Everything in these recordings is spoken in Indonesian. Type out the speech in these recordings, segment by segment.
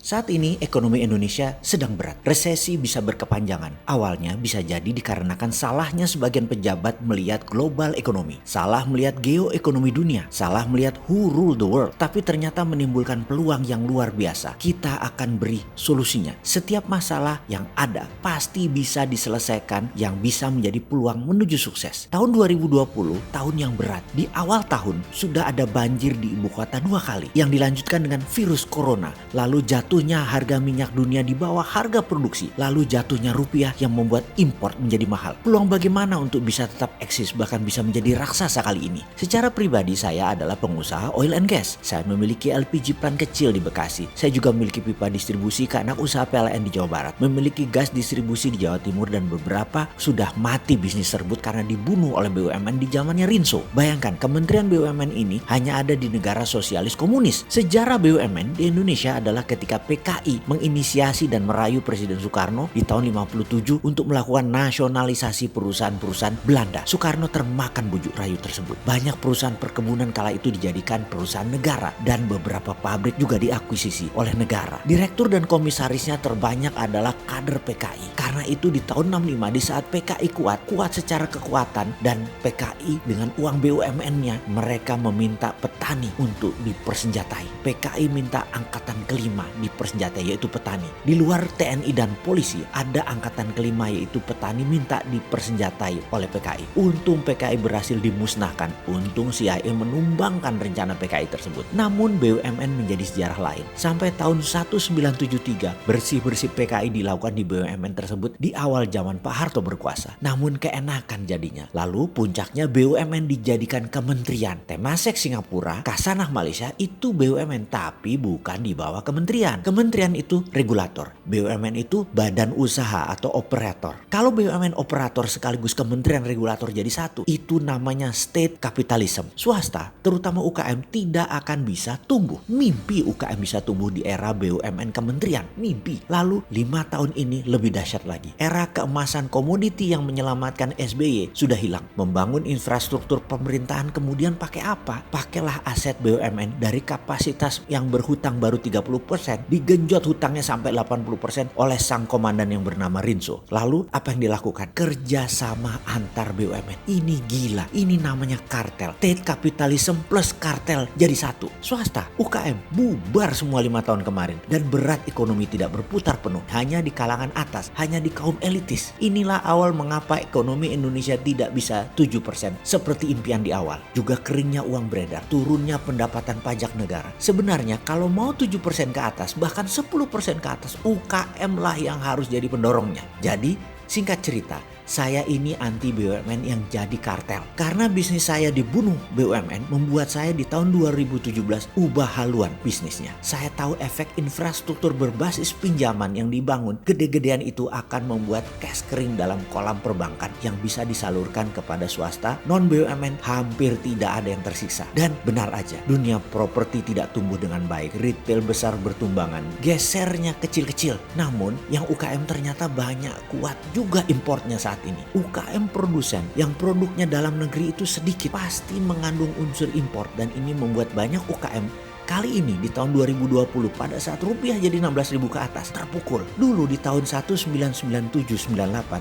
Saat ini ekonomi Indonesia sedang berat. Resesi bisa berkepanjangan. Awalnya bisa jadi dikarenakan salahnya sebagian pejabat melihat global ekonomi. Salah melihat geoekonomi dunia. Salah melihat who rule the world. Tapi ternyata menimbulkan peluang yang luar biasa. Kita akan beri solusinya. Setiap masalah yang ada pasti bisa diselesaikan yang bisa menjadi peluang menuju sukses. Tahun 2020, tahun yang berat. Di awal tahun sudah ada banjir di ibu kota 2 kali. Yang dilanjutkan dengan virus corona. Lalu jatuhnya harga minyak dunia di bawah harga produksi, lalu jatuhnya rupiah yang membuat impor menjadi mahal. Peluang bagaimana untuk bisa tetap eksis bahkan bisa menjadi raksasa kali ini? Secara pribadi saya adalah pengusaha oil and gas. Saya memiliki LPG plant kecil di Bekasi. Saya juga memiliki pipa distribusi ke anak usaha PLN di Jawa Barat. Memiliki gas distribusi di Jawa Timur dan beberapa sudah mati bisnis tersebut karena dibunuh oleh BUMN di zamannya Rinso. Bayangkan, Kementerian BUMN ini hanya ada di negara sosialis komunis. Sejarah BUMN di Indonesia adalah ketika PKI menginisiasi dan merayu Presiden Soekarno di tahun 57 untuk melakukan nasionalisasi perusahaan-perusahaan Belanda. Soekarno termakan bujuk rayu tersebut. Banyak perusahaan perkebunan kala itu dijadikan perusahaan negara dan beberapa pabrik juga diakuisisi oleh negara. Direktur dan komisarisnya terbanyak adalah kader PKI. Karena itu di tahun 65 di saat PKI kuat secara kekuatan dan PKI dengan uang BUMN-nya mereka meminta petani untuk dipersenjatai. PKI minta angkatan kelima dipersenjatai yaitu petani. Di luar TNI dan polisi ada angkatan kelima yaitu petani minta dipersenjatai oleh PKI. Untung PKI berhasil dimusnahkan. Untung CIA menumbangkan rencana PKI tersebut. Namun BUMN menjadi sejarah lain. Sampai tahun 1973 bersih-bersih PKI dilakukan di BUMN tersebut di awal zaman Pak Harto berkuasa. Namun keenakan jadinya. Lalu puncaknya BUMN dijadikan kementerian. Temasek Singapura, Kasanah Malaysia itu BUMN tapi bukan di bawah kementerian. Kementerian itu regulator. BUMN itu badan usaha atau operator. Kalau BUMN operator sekaligus kementerian regulator jadi satu, itu namanya state capitalism. Swasta, terutama UKM tidak akan bisa tumbuh. Mimpi UKM bisa tumbuh di era BUMN kementerian. Mimpi. Lalu 5 tahun ini lebih dahsyat lagi. Era keemasan komoditi yang menyelamatkan SBY sudah hilang. Membangun infrastruktur pemerintahan kemudian pakai apa? Pakailah aset BUMN dari kapasitas yang berhutang baru 30%, digenjot hutangnya sampai 80% oleh sang komandan yang bernama Rinso. Lalu apa yang dilakukan? Kerjasama antar BUMN. Ini gila. Ini namanya kartel. State capitalism plus kartel jadi satu. Swasta, UKM bubar semua 5 tahun kemarin. Dan berat ekonomi tidak berputar penuh. Hanya di kalangan atas. Hanya di kaum elitis. Inilah awal mengapa ekonomi Indonesia tidak bisa 7% seperti impian di awal. Juga keringnya uang beredar. Turunnya pendapatan pajak negara. Sebenarnya kalau mau 7% ke atas, bahkan 10% ke atas, UKM lah yang harus jadi pendorongnya. Jadi, singkat cerita, saya ini anti BUMN yang jadi kartel. Karena bisnis saya dibunuh BUMN, membuat saya di tahun 2017 ubah haluan bisnisnya. Saya tahu efek infrastruktur berbasis pinjaman yang dibangun gede-gedean itu akan membuat cash kering dalam kolam perbankan yang bisa disalurkan kepada swasta. Non BUMN hampir tidak ada yang tersiksa. Dan benar aja, dunia properti tidak tumbuh dengan baik. Retail besar bertumbangan, gesernya kecil-kecil. Namun yang UKM ternyata banyak, kuat juga importnya saat ini. UKM produsen yang produknya dalam negeri itu sedikit pasti mengandung unsur impor dan ini membuat banyak UKM kali ini di tahun 2020 pada saat rupiah jadi 16.000 ke atas terpukul. Dulu di tahun 1997-98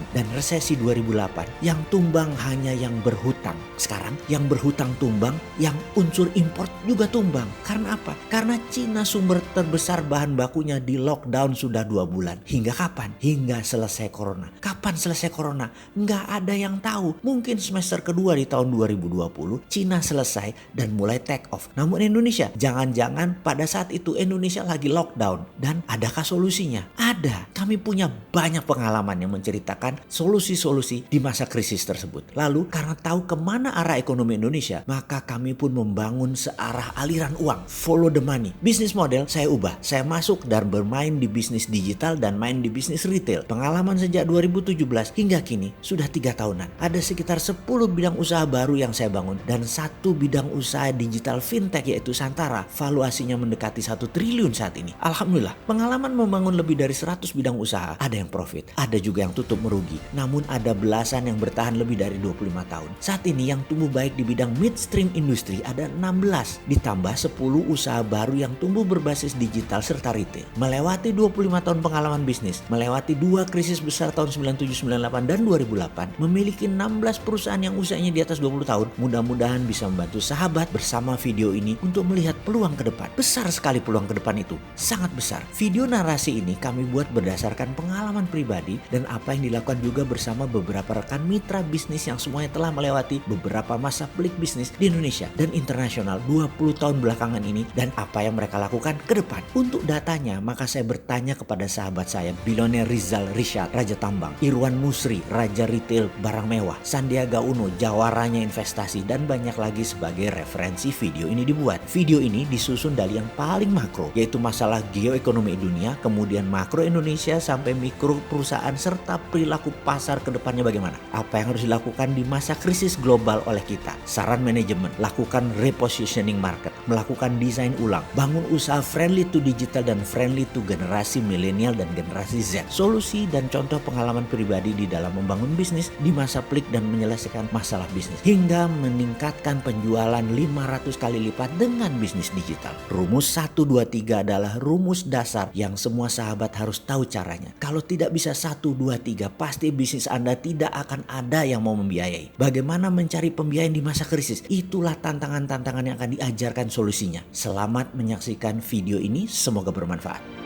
dan resesi 2008 yang tumbang hanya yang berhutang. Sekarang yang berhutang tumbang, yang unsur import juga tumbang. Karena apa? Karena Cina sumber terbesar bahan bakunya di lockdown sudah 2 bulan. Hingga kapan? Hingga selesai corona. Kapan selesai corona? Nggak ada yang tahu. Mungkin semester kedua di tahun 2020 Cina selesai dan mulai take off. Namun Indonesia jangan pada saat itu Indonesia lagi lockdown. Dan adakah solusinya? Ada. Kami punya banyak pengalaman yang menceritakan solusi-solusi di masa krisis tersebut. Lalu karena tahu kemana arah ekonomi Indonesia, maka kami pun membangun searah aliran uang. Follow the money. Bisnis model saya ubah. Saya masuk dan bermain di bisnis digital dan main di bisnis retail. Pengalaman sejak 2017 hingga kini sudah 3 tahunan. Ada sekitar 10 bidang usaha baru yang saya bangun dan 1 bidang usaha digital fintech yaitu Santara valuasinya mendekati 1 triliun saat ini. Alhamdulillah, pengalaman membangun lebih dari 100 bidang usaha. Ada yang profit, ada juga yang tutup merugi. Namun ada belasan yang bertahan lebih dari 25 tahun. Saat ini yang tumbuh baik di bidang midstream industri ada 16, ditambah 10 usaha baru yang tumbuh berbasis digital serta retail. Melewati 25 tahun pengalaman bisnis, melewati 2 krisis besar tahun 97, 98 dan 2008, memiliki 16 perusahaan yang usianya di atas 20 tahun. Mudah-mudahan bisa membantu sahabat bersama video ini untuk melihat peluang ke depan. Besar sekali peluang ke depan itu, sangat besar. Video narasi ini kami buat berdasarkan pengalaman pribadi dan apa yang dilakukan juga bersama beberapa rekan mitra bisnis yang semuanya telah melewati beberapa masa pelik bisnis di Indonesia dan internasional 20 tahun belakangan ini dan apa yang mereka lakukan ke depan. Untuk datanya, maka saya bertanya kepada sahabat saya, bilioner Rizal Rishad, Raja Tambang, Irwan Musri, Raja Retail Barang Mewah, Sandiaga Uno, jawaranya investasi, dan banyak lagi sebagai referensi video ini dibuat. Video ini disusun dari yang paling makro, yaitu masalah geoekonomi dunia, kemudian makro Indonesia sampai mikro perusahaan serta perilaku pasar ke depannya bagaimana. Apa yang harus dilakukan di masa krisis global oleh kita. Saran manajemen, lakukan repositioning market, melakukan desain ulang, bangun usaha friendly to digital dan friendly to generasi milenial dan generasi Z. Solusi dan contoh pengalaman pribadi di dalam membangun bisnis di masa pelik dan menyelesaikan masalah bisnis hingga meningkatkan penjualan 500 kali lipat dengan bisnis digital. Rumus 123 adalah rumus dasar yang semua sahabat harus tahu caranya. Kalau tidak bisa 123, pasti bisnis Anda tidak akan ada yang mau membiayai. Bagaimana mencari pembiayaan di masa krisis? Itulah tantangan-tantangan yang akan diajarkan solusinya. Selamat menyaksikan video ini, semoga bermanfaat.